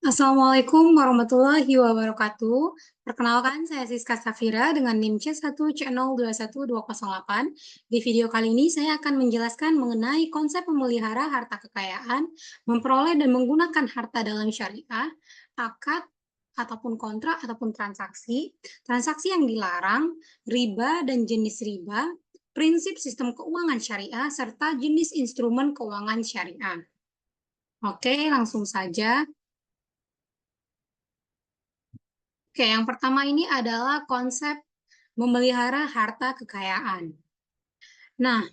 Assalamualaikum warahmatullahi wabarakatuh. Perkenalkan, saya Siska Safira dengan NIM C1C021208. Di video kali ini saya akan menjelaskan mengenai konsep memelihara harta kekayaan, memperoleh dan menggunakan harta dalam syariah, akad ataupun kontrak ataupun transaksi yang dilarang, riba dan jenis riba, prinsip sistem keuangan syariah, serta jenis instrumen keuangan syariah. Oke, langsung saja. Oke, yang pertama ini adalah konsep memelihara harta kekayaan. Nah,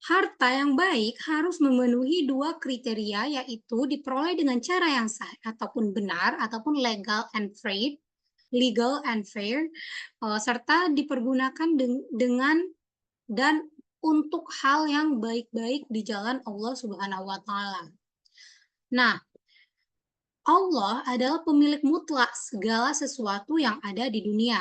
harta yang baik harus memenuhi dua kriteria, yaitu diperoleh dengan cara yang sah ataupun benar ataupun legal and fair, serta dipergunakan dengan dan untuk hal yang baik-baik di jalan Allah Subhanahu wa Ta'ala. Nah, Allah adalah pemilik mutlak segala sesuatu yang ada di dunia.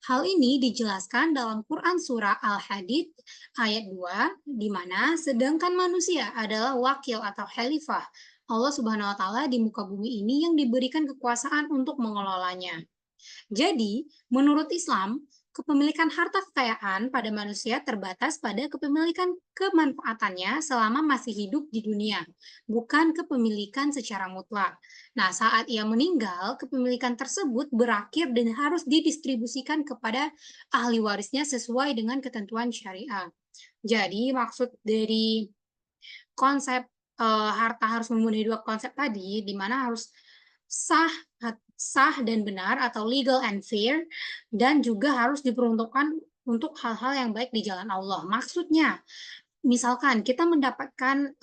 Hal ini dijelaskan dalam Quran Surah Al-Hadid ayat 2, di mana sedangkan manusia adalah wakil atau khalifah Allah Subhanahu wa Ta'ala di muka bumi ini yang diberikan kekuasaan untuk mengelolanya. Jadi, menurut Islam, kepemilikan harta kekayaan pada manusia terbatas pada kepemilikan kemanfaatannya selama masih hidup di dunia, bukan kepemilikan secara mutlak. Nah, saat ia meninggal, kepemilikan tersebut berakhir dan harus didistribusikan kepada ahli warisnya sesuai dengan ketentuan syariah. Jadi, maksud dari konsep harta harus memenuhi dua konsep tadi, di mana harus sah sah dan benar atau legal and fair, dan juga harus diperuntukkan untuk hal-hal yang baik di jalan Allah. Maksudnya, misalkan kita mendapatkan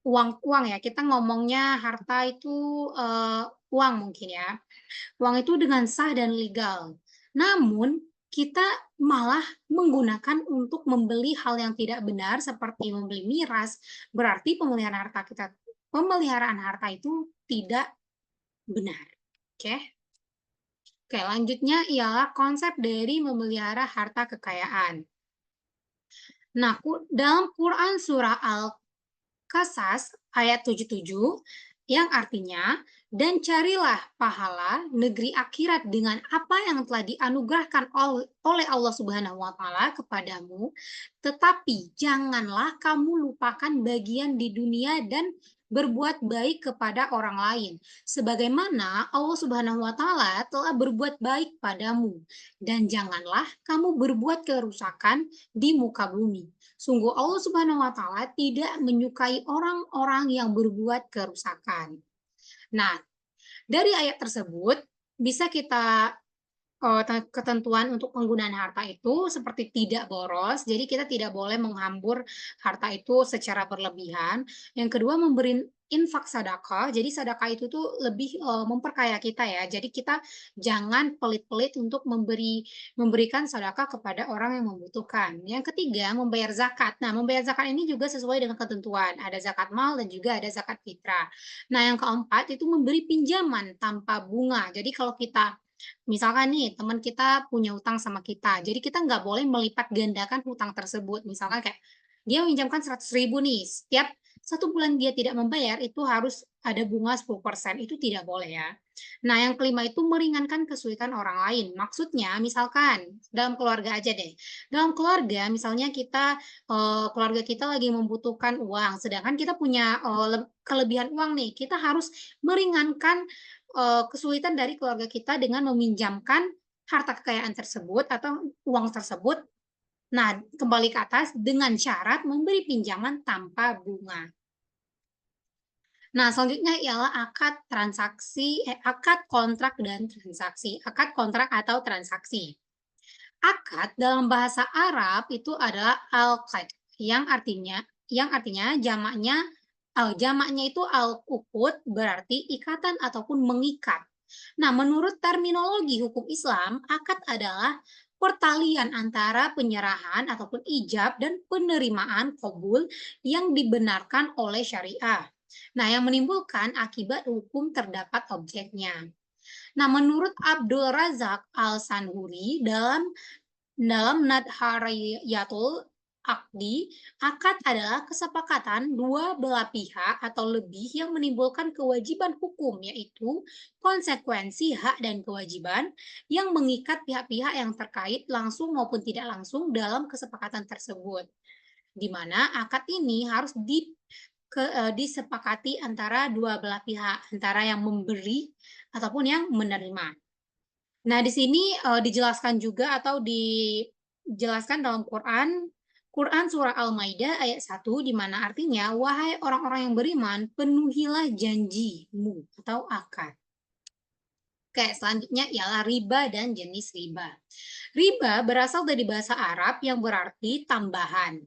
uang ya, kita ngomongnya harta itu uang mungkin ya. Uang itu dengan sah dan legal. Namun, kita malah menggunakan untuk membeli hal yang tidak benar seperti membeli miras, berarti pemeliharaan harta itu tidak benar. Oke. Oke, lanjutnya ialah konsep dari memelihara harta kekayaan. Nah, dalam Quran surah Al-Qasas ayat 77 yang artinya, dan carilah pahala negeri akhirat dengan apa yang telah dianugerahkan oleh Allah Subhanahu wa Ta'ala kepadamu, tetapi janganlah kamu lupakan bagian di dunia dan berbuat baik kepada orang lain, sebagaimana Allah Subhanahu wa Ta'ala telah berbuat baik padamu, dan janganlah kamu berbuat kerusakan di muka bumi. Sungguh Allah Subhanahu wa Ta'ala tidak menyukai orang-orang yang berbuat kerusakan. Nah, dari ayat tersebut bisa kita ketentuan untuk penggunaan harta itu seperti tidak boros, jadi kita tidak boleh menghambur harta itu secara berlebihan. Yang kedua, memberi infak sedekah, jadi sedekah itu tuh lebih memperkaya kita ya, jadi kita jangan pelit-pelit untuk memberikan sedekah kepada orang yang membutuhkan. Yang ketiga, membayar zakat. Nah, membayar zakat ini juga sesuai dengan ketentuan, ada zakat mal dan juga ada zakat fitrah. Nah, yang keempat itu memberi pinjaman tanpa bunga, jadi kalau kita misalkan nih, teman kita punya utang sama kita, jadi kita nggak boleh melipat gandakan hutang tersebut. Misalkan kayak, dia meminjamkan 100.000 nih, setiap 1 bulan dia tidak membayar, itu harus ada bunga 10%, itu tidak boleh ya. Nah, yang kelima itu meringankan kesulitan orang lain. Maksudnya, misalkan dalam keluarga aja deh. Dalam keluarga, misalnya keluarga kita lagi membutuhkan uang, sedangkan kita punya kelebihan uang nih, kita harus meringankan kesulitan dari keluarga kita dengan meminjamkan harta kekayaan tersebut atau uang tersebut. Nah, kembali ke atas dengan syarat memberi pinjaman tanpa bunga. Nah, selanjutnya ialah akad kontrak dan transaksi. Akad kontrak atau transaksi. Akad dalam bahasa Arab itu adalah al-qad, yang artinya jamaknya itu al-uqud, berarti ikatan ataupun mengikat. Nah, menurut terminologi hukum Islam, akad adalah pertalian antara penyerahan ataupun ijab dan penerimaan qabul yang dibenarkan oleh syariah. Nah, yang menimbulkan akibat hukum terdapat objeknya. Nah, menurut Abdul Razak Al-Sanhuri dalam Nadhariyatul akdi, akad adalah kesepakatan dua belah pihak atau lebih yang menimbulkan kewajiban hukum, yaitu konsekuensi hak dan kewajiban yang mengikat pihak-pihak yang terkait langsung maupun tidak langsung dalam kesepakatan tersebut. Di mana akad ini harus disepakati antara dua belah pihak, antara yang memberi ataupun yang menerima. Nah, di sini, dijelaskan juga atau dijelaskan dalam Quran surah Al-Maidah ayat 1 di mana artinya, "Wahai orang-orang yang beriman, penuhilah janjimu," atau akad. Oke, selanjutnya ialah riba dan jenis riba. Riba berasal dari bahasa Arab yang berarti tambahan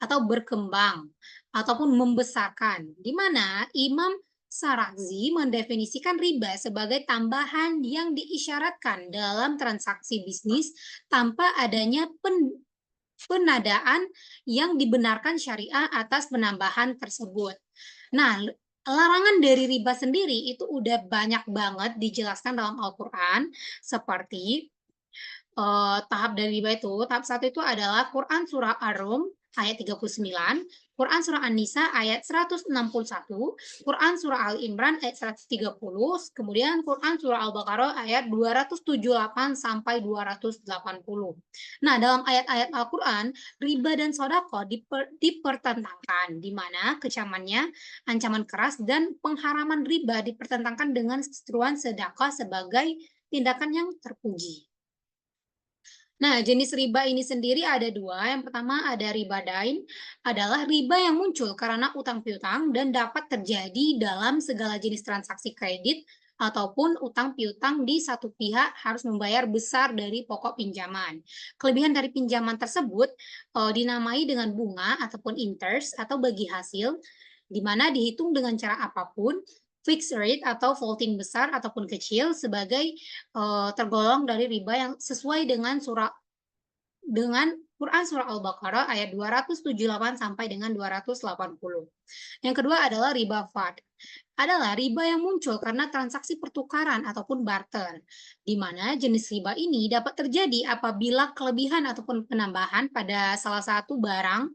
atau berkembang ataupun membesarkan, di mana Imam Sarazi mendefinisikan riba sebagai tambahan yang diisyaratkan dalam transaksi bisnis tanpa adanya penadaan yang dibenarkan syariah atas penambahan tersebut. Nah, larangan dari riba sendiri itu udah banyak banget dijelaskan dalam Al-Quran, seperti tahap dari riba itu, tahap satu itu adalah Quran Surah Ar-Rum ayat 39, Quran Surah An-Nisa ayat 161, Quran Surah Al-Imran ayat 130, kemudian Quran Surah Al-Baqarah ayat 278 sampai 280. Nah, dalam ayat-ayat Al-Quran, riba dan sodako dipertentangkan, di mana kecamannya ancaman keras dan pengharaman riba dipertentangkan dengan seruan sedekah sebagai tindakan yang terpuji. Nah, jenis riba ini sendiri ada dua. Yang pertama ada riba dain, adalah riba yang muncul karena utang piutang dan dapat terjadi dalam segala jenis transaksi kredit ataupun utang piutang di satu pihak harus membayar besar dari pokok pinjaman. Kelebihan dari pinjaman tersebut dinamai dengan bunga ataupun interest atau bagi hasil, di mana dihitung dengan cara apapun, fixed rate atau floating besar ataupun kecil sebagai tergolong dari riba yang sesuai dengan Quran surah Al-Baqarah ayat 278 sampai dengan 280. Yang kedua adalah riba fad. Adalah riba yang muncul karena transaksi pertukaran ataupun barter, di mana jenis riba ini dapat terjadi apabila kelebihan ataupun penambahan pada salah satu barang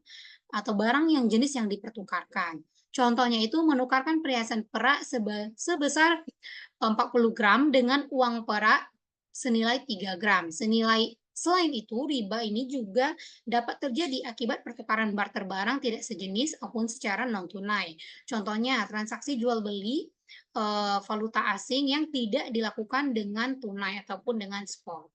atau barang yang jenis yang dipertukarkan. Contohnya itu menukarkan perhiasan perak sebesar 40 gram dengan uang perak senilai 3 gram. Selain itu, riba ini juga dapat terjadi akibat pertukaran barter barang tidak sejenis maupun secara non-tunai. Contohnya, transaksi jual beli valuta asing yang tidak dilakukan dengan tunai ataupun dengan spot.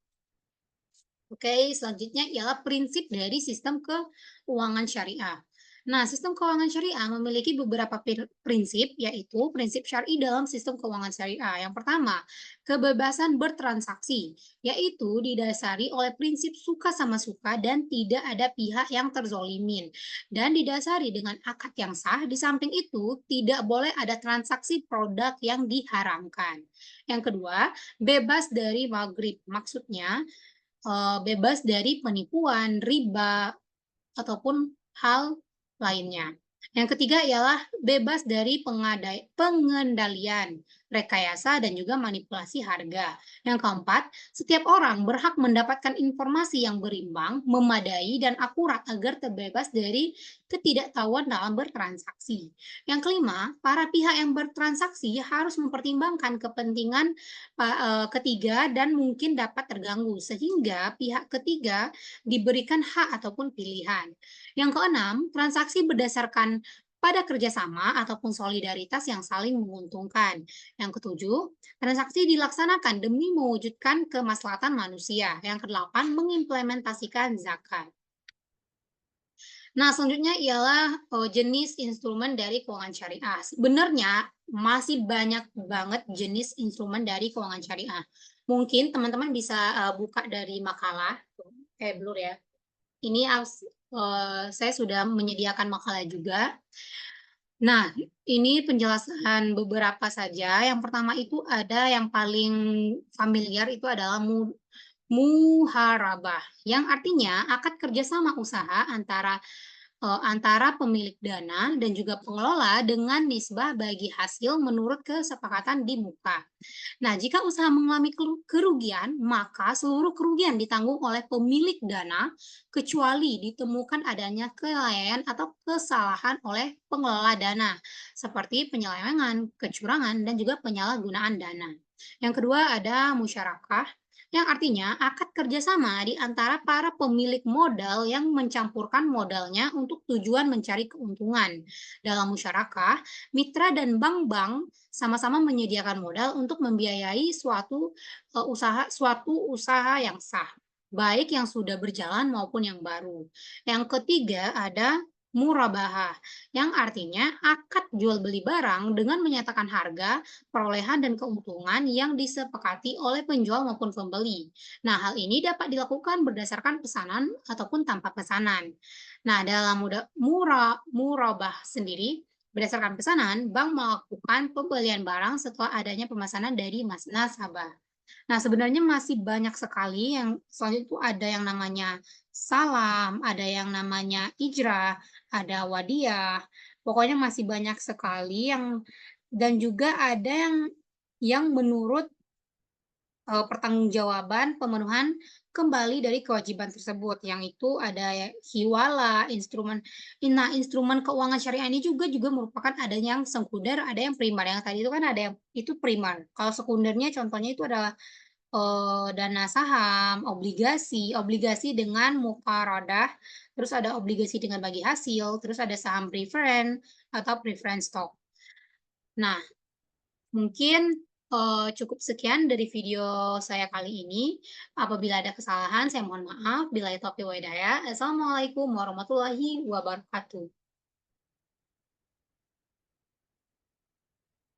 Oke, selanjutnya ialah prinsip dari sistem keuangan syariah. Nah, sistem keuangan syariah memiliki beberapa prinsip, yaitu prinsip syar'i dalam sistem keuangan syariah. Yang pertama, kebebasan bertransaksi, yaitu didasari oleh prinsip suka sama suka dan tidak ada pihak yang terzolimin. Dan didasari dengan akad yang sah, di samping itu tidak boleh ada transaksi produk yang diharamkan. Yang kedua, bebas dari maghrib, maksudnya bebas dari penipuan, riba, ataupun hal lainnya. Yang ketiga ialah bebas dari pengendalian, rekayasa, dan juga manipulasi harga. Yang keempat, setiap orang berhak mendapatkan informasi yang berimbang, memadai, dan akurat agar terbebas dari ketidaktahuan dalam bertransaksi. Yang kelima, para pihak yang bertransaksi harus mempertimbangkan kepentingan ketiga dan mungkin dapat terganggu, sehingga pihak ketiga diberikan hak ataupun pilihan. Yang keenam, transaksi berdasarkan pada kerjasama ataupun solidaritas yang saling menguntungkan. Yang ketujuh, transaksi dilaksanakan demi mewujudkan kemaslahatan manusia. Yang kedelapan, mengimplementasikan zakat. Nah, selanjutnya ialah jenis instrumen dari keuangan syariah. Sebenarnya masih banyak banget jenis instrumen dari keuangan syariah. Mungkin teman-teman bisa buka dari makalah, Blur ya. Ini saya sudah menyediakan makalah juga. Nah, ini penjelasan beberapa saja. Yang pertama itu ada yang paling familiar itu adalah muharabah, yang artinya akad kerjasama usaha antara antara pemilik dana dan juga pengelola dengan nisbah bagi hasil menurut kesepakatan di muka. Nah, jika usaha mengalami kerugian, maka seluruh kerugian ditanggung oleh pemilik dana, kecuali ditemukan adanya kelalaian atau kesalahan oleh pengelola dana, seperti penyelewengan, kecurangan, dan juga penyalahgunaan dana. Yang kedua ada musyarakah, yang artinya akad kerjasama di antara para pemilik modal yang mencampurkan modalnya untuk tujuan mencari keuntungan. Dalam musyarakah, mitra dan bank-bank sama-sama menyediakan modal untuk membiayai suatu usaha yang sah, baik yang sudah berjalan maupun yang baru. Yang ketiga ada murabahah, yang artinya akad jual beli barang dengan menyatakan harga, perolehan dan keuntungan yang disepakati oleh penjual maupun pembeli. Nah, hal ini dapat dilakukan berdasarkan pesanan ataupun tanpa pesanan. Nah, dalam murabah sendiri, berdasarkan pesanan, bank melakukan pembelian barang setelah adanya pemesanan dari nasabah. Nah, sebenarnya masih banyak sekali yang selanjutnya itu ada yang namanya salam, ada yang namanya ijrah, ada wadiyah. Pokoknya masih banyak sekali yang dan juga ada yang menurut pertanggungjawaban pemenuhan kembali dari kewajiban tersebut, yang itu ada ya hiwala, instrumen keuangan syariah ini juga merupakan ada yang sekunder, ada yang primer. Yang tadi itu kan ada yang itu primer. Kalau sekundernya contohnya itu adalah, dana saham, obligasi, obligasi dengan muqaradah, terus ada obligasi dengan bagi hasil, terus ada saham preferen atau preference stock. Nah, mungkin, cukup sekian dari video saya kali ini. Apabila ada kesalahan saya mohon maaf. Billahi taufiq wa hidayah. Assalamualaikum warahmatullahi wabarakatuh.